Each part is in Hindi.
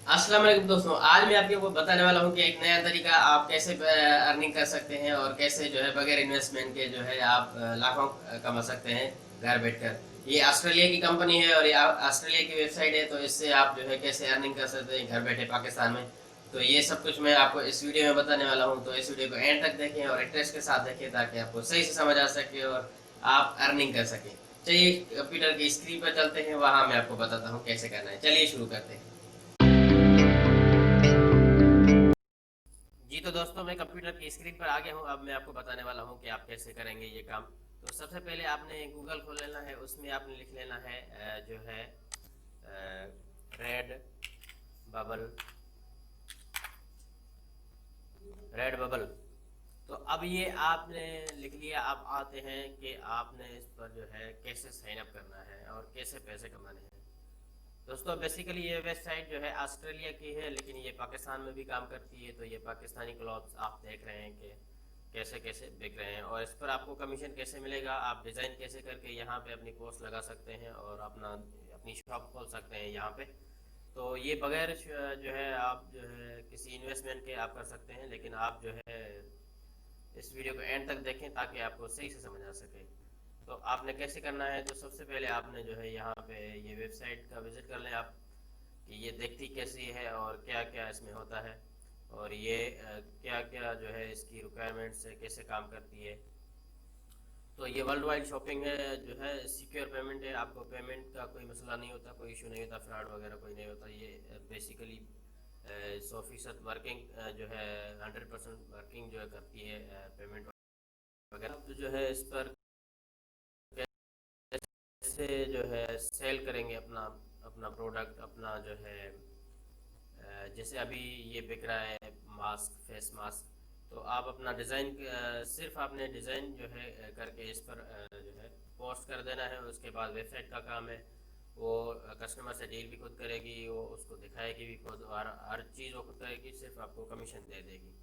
अस्सलाम वालेकुम दोस्तों, आज मैं आपको बताने वाला हूँ कि एक नया तरीका आप कैसे अर्निंग कर सकते हैं और कैसे जो है बगैर इन्वेस्टमेंट के जो है आप लाखों कमा सकते हैं घर बैठकर। ये ऑस्ट्रेलिया की कंपनी है और ये ऑस्ट्रेलिया की वेबसाइट है, तो इससे आप जो है कैसे अर्निंग कर सकते हैं घर बैठे पाकिस्तान में। तो ये सब कुछ मैं आपको इस वीडियो में बताने वाला हूँ, तो इस वीडियो को एंड तक देखें और इंटरेस्ट के साथ देखें ताकि आपको सही से समझ आ सके और आप अर्निंग कर सकें। चलिए कंप्यूटर की स्क्रीन पर चलते हैं, वहाँ मैं आपको बताता हूँ कैसे करना है। चलिए शुरू करते हैं। जी तो दोस्तों, मैं कंप्यूटर की स्क्रीन पर आ गया हूँ। अब मैं आपको बताने वाला हूँ कि आप कैसे करेंगे ये काम। तो सबसे पहले आपने गूगल खोल लेना है, उसमें आपने लिख लेना है जो है रेड बबल, रेड बबल। तो अब ये आपने लिख लिया। अब आते हैं कि आपने इस पर जो है कैसे साइन अप करना है और कैसे पैसे कमाने हैं। दोस्तों बेसिकली ये वेबसाइट जो है ऑस्ट्रेलिया की है, लेकिन ये पाकिस्तान में भी काम करती है। तो ये पाकिस्तानी क्लॉथ्स आप देख रहे हैं कि कैसे कैसे बिक रहे हैं और इस पर आपको कमीशन कैसे मिलेगा। आप डिज़ाइन कैसे करके यहाँ पे अपनी पोस्ट लगा सकते हैं और अपनी शॉप खोल सकते हैं यहाँ पे। तो ये बगैर जो है आप जो है किसी इन्वेस्टमेंट के आप कर सकते हैं, लेकिन आप जो है इस वीडियो को एंड तक देखें ताकि आपको सही से समझ आ सके। तो आपने कैसे करना है, तो सबसे पहले आपने जो है यहाँ पे ये वेबसाइट का विजिट कर लें आप कि ये देखती कैसी है और क्या क्या इसमें होता है और ये क्या क्या जो है इसकी रिक्वायरमेंट्स है, कैसे काम करती है। तो ये वर्ल्ड वाइड शॉपिंग है, जो है सिक्योर पेमेंट है। आपको पेमेंट का कोई मसला नहीं होता, कोई इशू नहीं होता, फ्रॉड वगैरह कोई नहीं होता। ये बेसिकली 100% वर्किंग जो है 100% वर्किंग जो है करती है पेमेंट वगैरह। तो जो है इस पर कैसे जो है सेल करेंगे अपना अपना प्रोडक्ट, अपना जो है जैसे अभी ये बिक रहा है मास्क, फेस मास्क। तो आप अपना डिज़ाइन सिर्फ आपने डिज़ाइन जो है करके इस पर जो है पोस्ट कर देना है। उसके बाद वेबसाइट का काम है, वो कस्टमर से डील भी खुद करेगी, वो उसको दिखाएगी भी खुद और हर चीज़ वो खुद करेगी, सिर्फ आपको कमीशन दे देगी।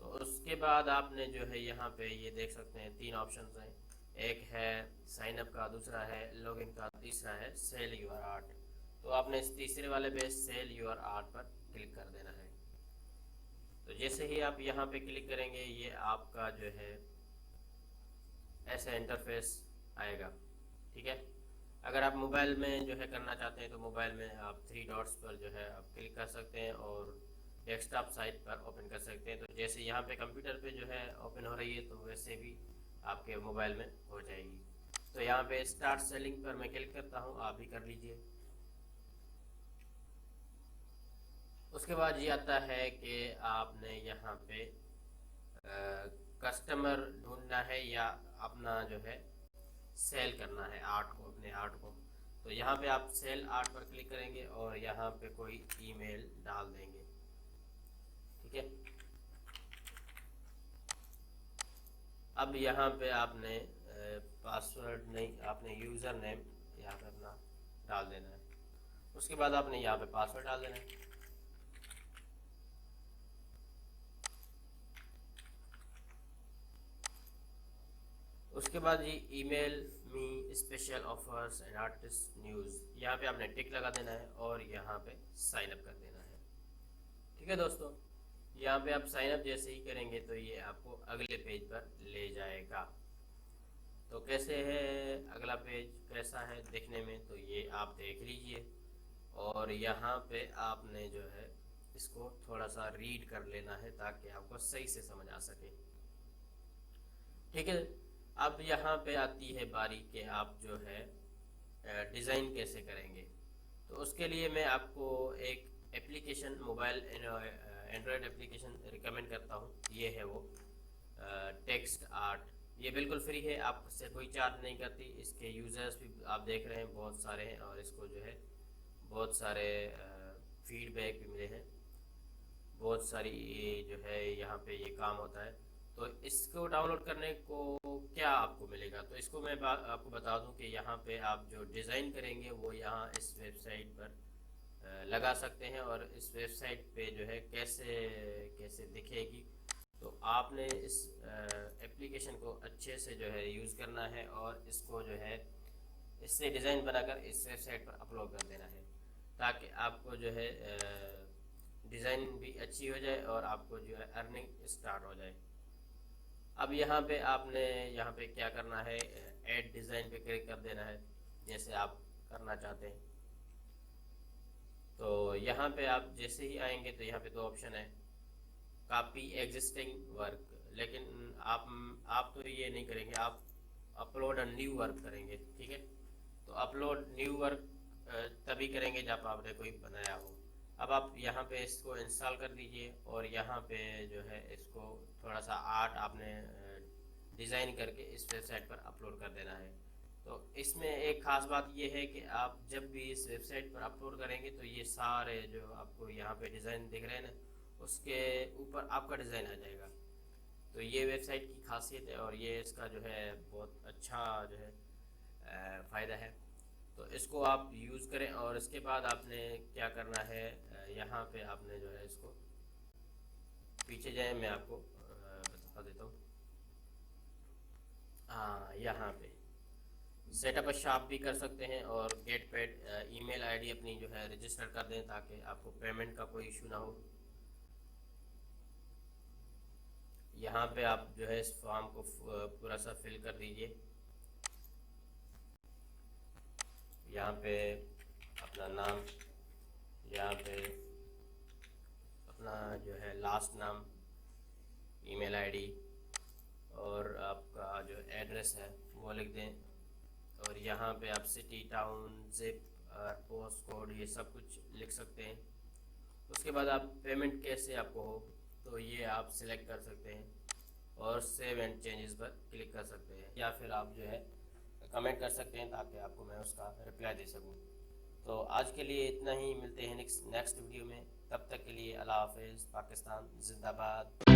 तो उसके बाद आपने जो है यहाँ पे ये देख सकते हैं तीन ऑप्शंस हैं। एक है साइन अप का, दूसरा है लॉगिन का, तीसरा है सेल योर आर्ट। तो आपने इस तीसरे वाले पे सेल योर आर्ट पर क्लिक कर देना है। तो जैसे ही आप यहाँ पे क्लिक करेंगे ये आपका जो है ऐसा इंटरफेस आएगा। ठीक है। अगर आप मोबाइल में जो है करना चाहते हैं तो मोबाइल में आप थ्री डॉट्स पर जो है आप क्लिक कर सकते हैं और डेस्कटॉप साइट पर ओपन कर सकते हैं। तो जैसे यहाँ पे कंप्यूटर पे जो है ओपन हो रही है, तो वैसे भी आपके मोबाइल में हो जाएगी। तो यहाँ पे स्टार्ट सेलिंग पर मैं क्लिक करता हूँ, आप भी कर लीजिए। उसके बाद ये आता है कि आपने यहाँ पे कस्टमर ढूंढना है या अपना जो है सेल करना है आर्ट को, अपने आर्ट को। तो यहाँ पे आप सेल आर्ट पर क्लिक करेंगे और यहाँ पे कोई ईमेल डाल देंगे। ठीक है। अब यहाँ पे आपने पासवर्ड नहीं, आपने यूज़र नेम यहाँ पे अपना डाल देना है। उसके बाद आपने यहाँ पे पासवर्ड डाल देना है। उसके बाद ये email me special offers and artist news, यहाँ पे आपने टिक लगा देना है और यहाँ पे साइन अप कर देना है। ठीक है दोस्तों, यहाँ पे आप साइन अप जैसे ही करेंगे तो ये आपको अगले पेज पर ले जाएगा। तो कैसे है अगला पेज, कैसा है देखने में, तो ये आप देख लीजिए। और यहाँ पे आपने जो है इसको थोड़ा सा रीड कर लेना है ताकि आपको सही से समझ आ सके। ठीक है। अब यहाँ पे आती है बारी कि आप जो है डिज़ाइन कैसे करेंगे। तो उसके लिए मैं आपको एक application, mobile Android application recommend करता हूँ। ये है वो टेक्स्ट आर्ट। ये बिल्कुल फ्री है, आपसे कोई चार्ज नहीं करती। इसके यूज़र्स भी आप देख रहे हैं बहुत सारे हैं और इसको जो है बहुत सारे फीडबैक भी मिले हैं। बहुत सारी जो है यहाँ पे ये काम होता है। तो इसको डाउनलोड करने को क्या आपको मिलेगा, तो इसको मैं आपको बता दूं कि यहाँ पे आप जो डिज़ाइन करेंगे वो यहाँ इस वेबसाइट पर लगा सकते हैं और इस वेबसाइट पे जो है कैसे कैसे दिखेगी। तो आपने इस एप्लीकेशन को अच्छे से जो है यूज़ करना है और इसको जो है इससे डिज़ाइन बनाकर इस वेबसाइट पर अपलोड कर देना है। ताकि आपको जो है डिज़ाइन भी अच्छी हो जाए और आपको जो है अर्निंग स्टार्ट हो जाए। अब यहाँ पे क्या करना है, ऐड डिज़ाइन पे क्लिक कर देना है जैसे आप करना चाहते हैं। तो यहाँ पे आप जैसे ही आएंगे तो यहाँ पे दो ऑप्शन है, कॉपी एग्जिस्टिंग वर्क, लेकिन आप तो ये नहीं करेंगे, आप अपलोड अ न्यू वर्क करेंगे। ठीक है, तो अपलोड न्यू वर्क तभी करेंगे जब आपने कोई बनाया हो। अब आप यहाँ पे इसको इंस्टॉल कर दीजिए और यहाँ पे जो है इसको थोड़ा सा आर्ट आपने डिज़ाइन करके इस वेबसाइट पर अपलोड कर देना है। तो इसमें एक ख़ास बात ये है कि आप जब भी इस वेबसाइट पर अपलोड करेंगे तो ये सारे जो आपको यहाँ पे डिज़ाइन दिख रहे हैं ना, उसके ऊपर आपका डिज़ाइन आ जाएगा। तो ये वेबसाइट की खासियत है और ये इसका जो है बहुत अच्छा जो है फ़ायदा है। तो इसको आप यूज़ करें और इसके बाद आपने क्या करना है, यहाँ पे आपने जो है इसको पीछे जाए, मैं आपको बता देता हूँ। हाँ, यहाँ पे सेटअप शॉप भी कर सकते हैं और गेट पेड ईमेल आईडी अपनी जो है रजिस्टर कर दें ताकि आपको पेमेंट का कोई इशू ना हो। यहाँ पे आप जो है इस फॉर्म को पूरा सा फिल कर दीजिए। यहाँ पे अपना नाम, यहाँ पे अपना जो है लास्ट नाम, ईमेल आईडी और आपका जो एड्रेस है वो लिख दें। और यहाँ पे आप city, town, zip, post code ये सब कुछ लिख सकते हैं। उसके बाद आप पेमेंट कैसे आपको हो तो ये आप सिलेक्ट कर सकते हैं और सेव एंड चेंजेस पर क्लिक कर सकते हैं, या फिर आप जो है कमेंट कर सकते हैं ताकि आपको मैं उसका रिप्लाई दे सकूं। तो आज के लिए इतना ही, मिलते हैं नेक्स्ट वीडियो में। तब तक के लिए अल्लाह हाफिज़। पाकिस्तान जिंदाबाद।